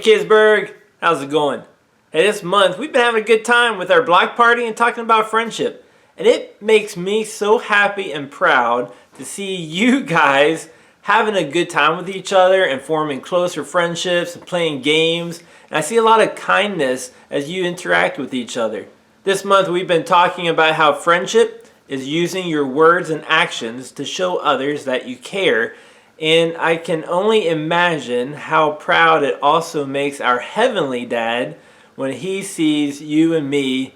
Kidsburg, how's it going? Hey, this month we've been having a good time with our block party and talking about friendship. And it makes me so happy and proud to see you guys having a good time with each other and forming closer friendships and playing games. And I see a lot of kindness as you interact with each other. This month we've been talking about how friendship is using your words and actions to show others that you care. And I can only imagine how proud it also makes our Heavenly Dad when He sees you and me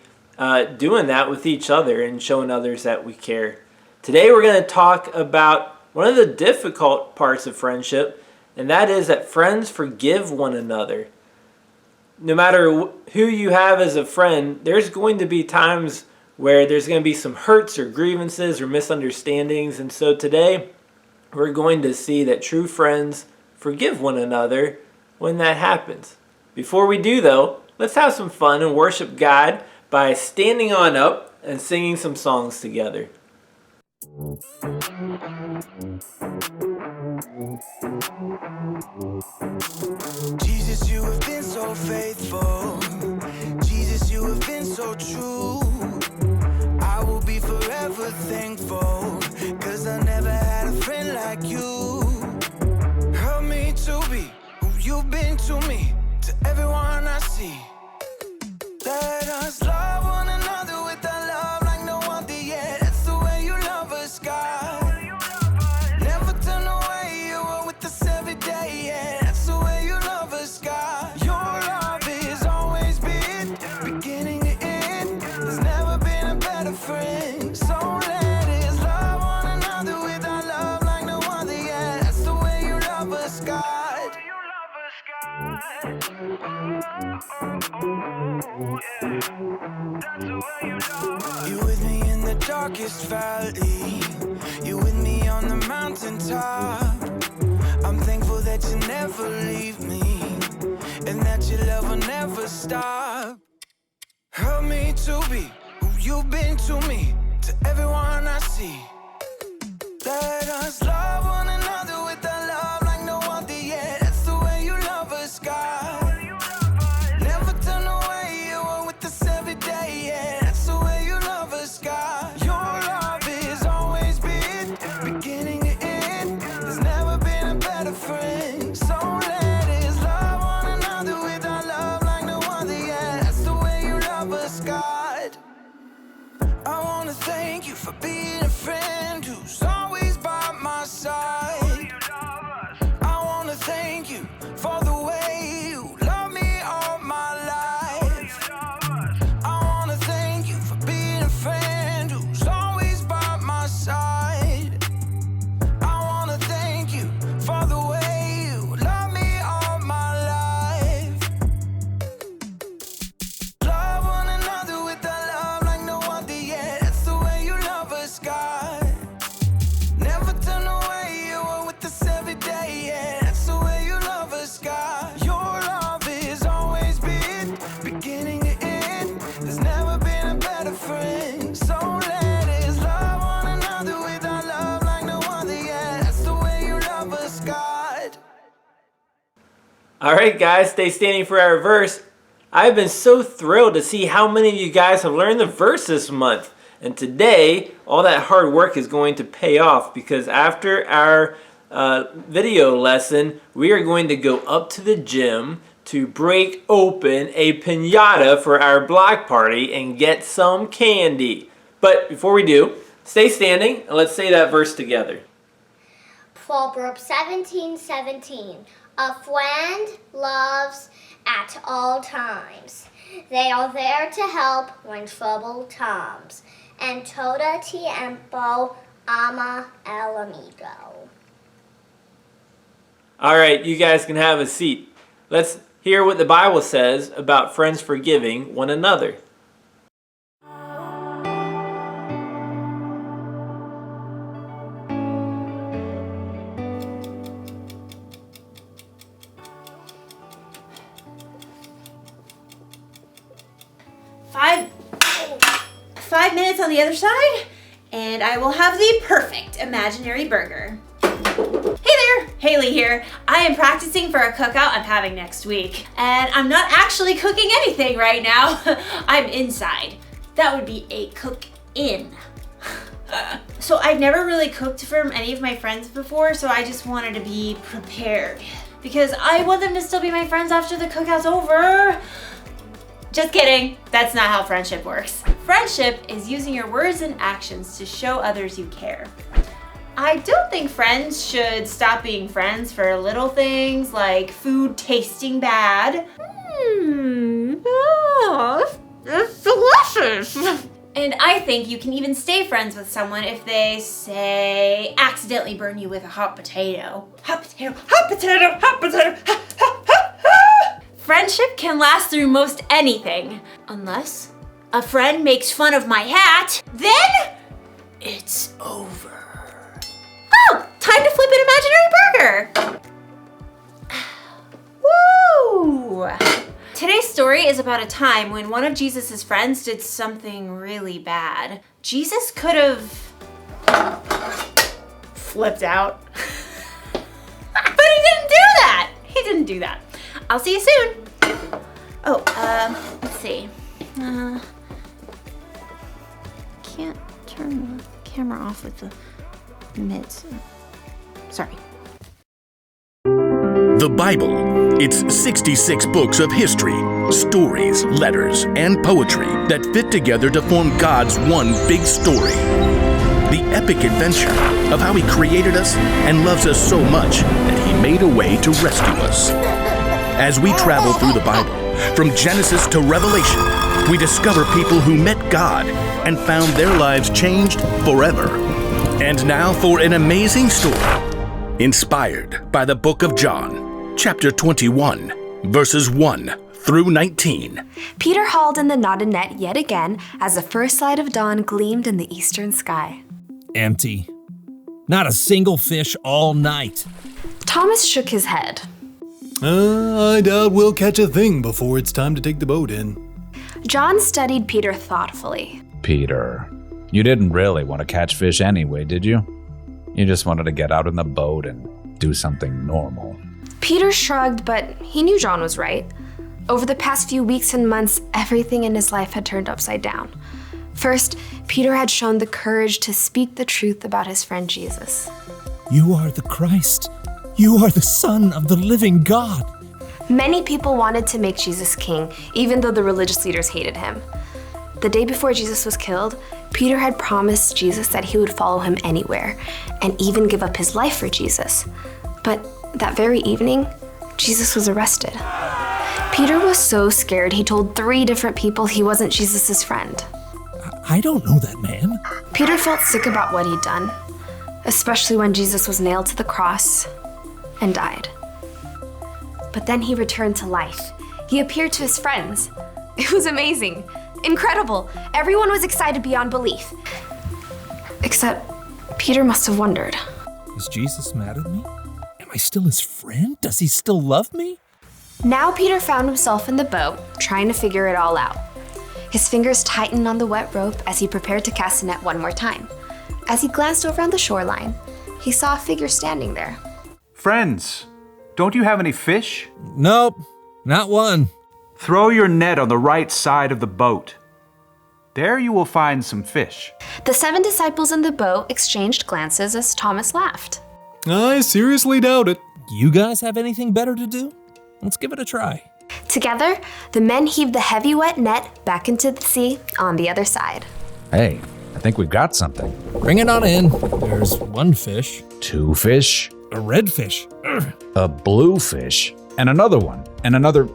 doing that with each other and showing others that we care. Today we're going to talk about one of the difficult parts of friendship, and that is that friends forgive one another. No matter who you have as a friend, there's going to be times where there's going to be some hurts or grievances or misunderstandings. And so today we're going to see that true friends forgive one another when that happens. Before we do though, let's have some fun and worship God by standing on up and singing some songs together. Jesus, you have been so faithful. Jesus, you have been so true. I will be forever thankful, 'cause I never had a friend like you. Help me to be who you've been to me, to everyone I see. Let us love one another with a love like no other yet. That's the way you love us, God. Never turn away, you are with us every day, yeah. That's the way you love us, God. Your love has always been beginning to end. There's never been a better friend. So let us love one another with our love like no other, yeah. That's the way you love us, God. You with me in the darkest valley. You with me on the mountaintop. I'm thankful that you never leave me, and that your love will never stop. Help me to be who you've been to me, to everyone I see. Let us love one another with a love like no other, yeah. That's the way you love us, God. Never turn away, you are with us every day, yeah. That's the way you love us, God. Your love has always been beginning to end. There's never been a better friend. So let us love one another with our love like no other, yeah. That's the way you love us, God. I wanna thank you for being a friend who's always by my side. I wanna thank you for the way you love me all my life. I wanna thank you for being a friend who's always by my side. I wanna thank you for the way you love me all my life. Love one another with a love like no other, yeah. That's the way you love us, God. Never turn away, you are with us every day, yeah. That's the way you love us, God. Your love has always been beginning to end. There's never been a better friend. So let us love one another with our love like no other, yeah. That's the way you love us, God. Alright guys, stay standing for our verse. I've been so thrilled to see how many of you guys have learned the verse this month. And today, all that hard work is going to pay off, because after our video lesson, we are going to go up to the gym to break open a piñata for our block party and get some candy. But before we do, stay standing and let's say that verse together. Proverbs 17:17. A friend loves at all times. They are there to help when trouble comes. And todo tiempo ama el amigo. Alright, you guys can have a seat. Let's hear what the Bible says about friends forgiving one another. Five minutes on the other side, and I will have the perfect imaginary burger. Hey there, Haley here. I I am practicing for a cookout I'm having next week. And I'm not actually cooking anything right now. I'm inside. That would be a cook-in. So I've never really cooked for any of my friends before, so I just wanted to be prepared. Because I want them to still be my friends after the cookout's over. Just kidding. That's not how friendship works. Friendship is using your words and actions to show others you care. I don't think friends should stop being friends for little things like food tasting bad. It's delicious. And I think you can even stay friends with someone if they, say, accidentally burn you with a hot potato. Hot potato, hot potato, hot potato, Friendship can last through most anything. Unless a friend makes fun of my hat, then it's over. Oh, time to flip an imaginary burger. Woo! Today's story is about a time when one of Jesus' friends did something really bad. Jesus could have flipped out. But he didn't do that. He didn't do that. I'll see you soon. Oh, let's see. Can't turn the camera off with the mids. Sorry. The Bible. It's 66 books of history, stories, letters, and poetry that fit together to form God's one big story. The epic adventure of how He created us and loves us so much that He made a way to rescue us. As we travel through the Bible, from Genesis to Revelation, we discover people who met God and found their lives changed forever. And now for an amazing story, inspired by the book of John, chapter 21, verses 1 through 19. Peter hauled in the knotted net yet again as the first light of dawn gleamed in the eastern sky. Empty. Not a single fish all night. Thomas shook his head. I doubt we'll catch a thing before it's time to take the boat in. John studied Peter thoughtfully. Peter, you didn't really want to catch fish anyway, did you? You just wanted to get out in the boat and do something normal. Peter shrugged, but he knew John was right. Over the past few weeks and months, everything in his life had turned upside down. First, Peter had shown the courage to speak the truth about his friend Jesus. You are the Christ. You are the Son of the living God. Many people wanted to make Jesus king, even though the religious leaders hated him. The day before Jesus was killed, Peter had promised Jesus that he would follow him anywhere, and even give up his life for Jesus. But that very evening, Jesus was arrested. Peter was so scared he told 3 different people he wasn't Jesus' friend. I don't know that man. Peter felt sick about what he'd done, especially when Jesus was nailed to the cross and died. But then he returned to life. He appeared to his friends. It was amazing, incredible. Everyone was excited beyond belief. Except Peter must have wondered. Is Jesus mad at me? Am I still his friend? Does he still love me? Now Peter found himself in the boat, trying to figure it all out. His fingers tightened on the wet rope as he prepared to cast the net one more time. As he glanced over on the shoreline, he saw a figure standing there. Friends, don't you have any fish? Nope, not one. Throw your net on the right side of the boat. There you will find some fish. The 7 disciples in the boat exchanged glances as Thomas laughed. I seriously doubt it. You guys have anything better to do? Let's give it a try. Together, the men heaved the heavy wet net back into the sea on the other side. Hey, I think we've got something. Bring it on in. There's 1 fish. 2 fish. A red fish. Ugh. A blue fish. And another one. And another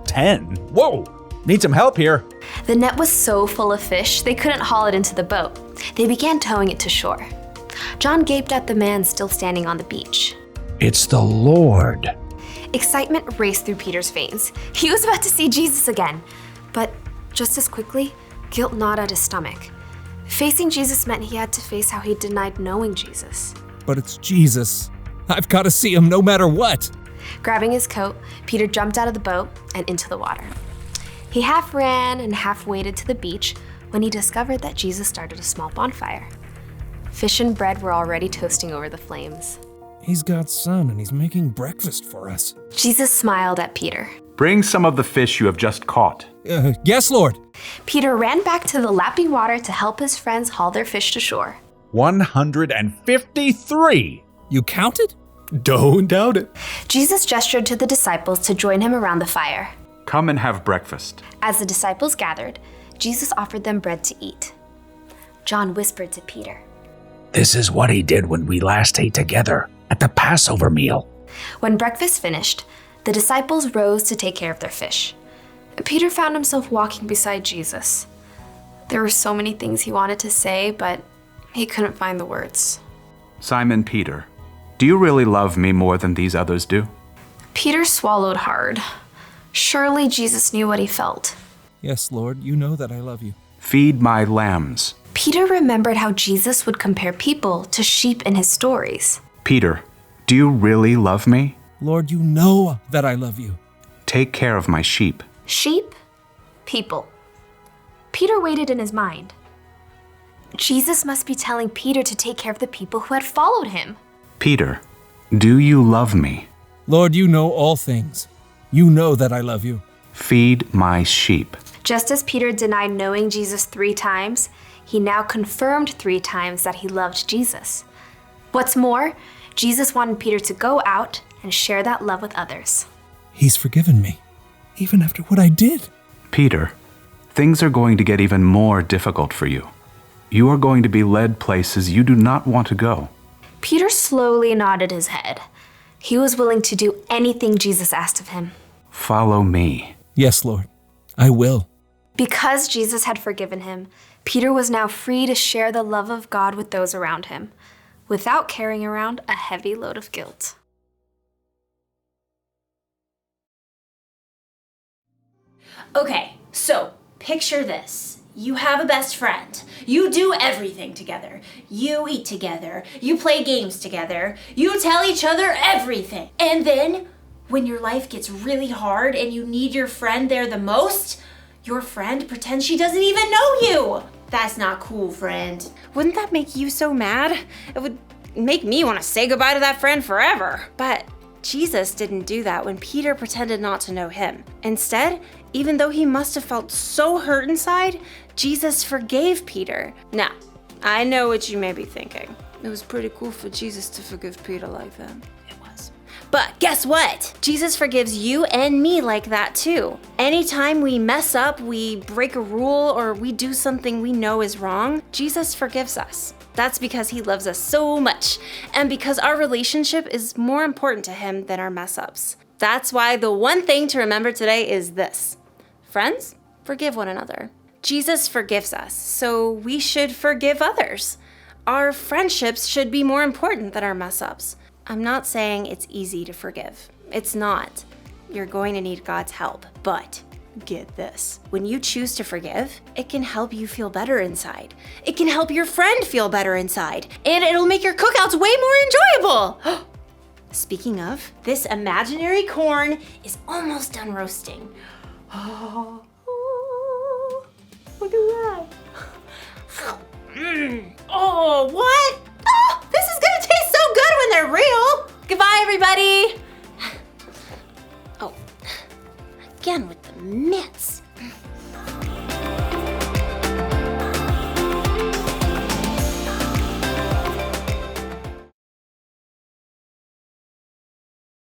10. Whoa! Need some help here. The net was so full of fish, they couldn't haul it into the boat. They began towing it to shore. John gaped at the man still standing on the beach. It's the Lord. Excitement raced through Peter's veins. He was about to see Jesus again. But just as quickly, guilt gnawed at his stomach. Facing Jesus meant he had to face how he denied knowing Jesus. But it's Jesus. I've got to see him no matter what. Grabbing his coat, Peter jumped out of the boat and into the water. He half ran and half waded to the beach when he discovered that Jesus started a small bonfire. Fish and bread were already toasting over the flames. He's God's son and he's making breakfast for us. Jesus smiled at Peter. Bring some of the fish you have just caught. Yes, Lord. Peter ran back to the lapping water to help his friends haul their fish to shore. 153. You counted? Don't doubt it. Jesus gestured to the disciples to join him around the fire. Come and have breakfast. As the disciples gathered, Jesus offered them bread to eat. John whispered to Peter, This is what he did when we last ate together at the Passover meal. When breakfast finished, the disciples rose to take care of their fish. Peter found himself walking beside Jesus. There were so many things he wanted to say, but he couldn't find the words. Simon Peter, do you really love me more than these others do? Peter swallowed hard. Surely Jesus knew what he felt. Yes, Lord, you know that I love you. Feed my lambs. Peter remembered how Jesus would compare people to sheep in his stories. Peter, do you really love me? Lord, you know that I love you. Take care of my sheep. Sheep, people. Peter waited in his mind. Jesus must be telling Peter to take care of the people who had followed him. Peter, do you love me? Lord, you know all things. You know that I love you. Feed my sheep. Just as Peter denied knowing Jesus 3 times, he now confirmed 3 times that he loved Jesus. What's more, Jesus wanted Peter to go out and share that love with others. He's forgiven me, even after what I did. Peter, things are going to get even more difficult for you. You are going to be led places you do not want to go. Peter slowly nodded his head. He was willing to do anything Jesus asked of him. Follow me. Yes, Lord, I will. Because Jesus had forgiven him, Peter was now free to share the love of God with those around him, without carrying around a heavy load of guilt. Okay, so picture this. You have a best friend. You do everything together. You eat together. You play games together. You tell each other everything. And then, when your life gets really hard and you need your friend there the most, your friend pretends she doesn't even know you. That's not cool, friend. Wouldn't that make you so mad? It would make me want to say goodbye to that friend forever. But Jesus didn't do that when Peter pretended not to know him. Instead, even though he must have felt so hurt inside, Jesus forgave Peter. Now, I know what you may be thinking. It was pretty cool for Jesus to forgive Peter like that. It was. But guess what? Jesus forgives you and me like that too. Anytime we mess up, we break a rule, or we do something we know is wrong, Jesus forgives us. That's because he loves us so much, and because our relationship is more important to him than our mess ups. That's why the one thing to remember today is this. Friends, forgive one another. Jesus forgives us, so we should forgive others. Our friendships should be more important than our mess ups. I'm not saying it's easy to forgive. It's not. You're going to need God's help, but get this. When you choose to forgive, it can help you feel better inside. It can help your friend feel better inside, and it'll make your cookouts way more enjoyable. Speaking of, this imaginary corn is almost done roasting. Oh, look at that. Oh, what? Oh, this is gonna taste so good when they're real. Goodbye, everybody. Oh, again with the mitts.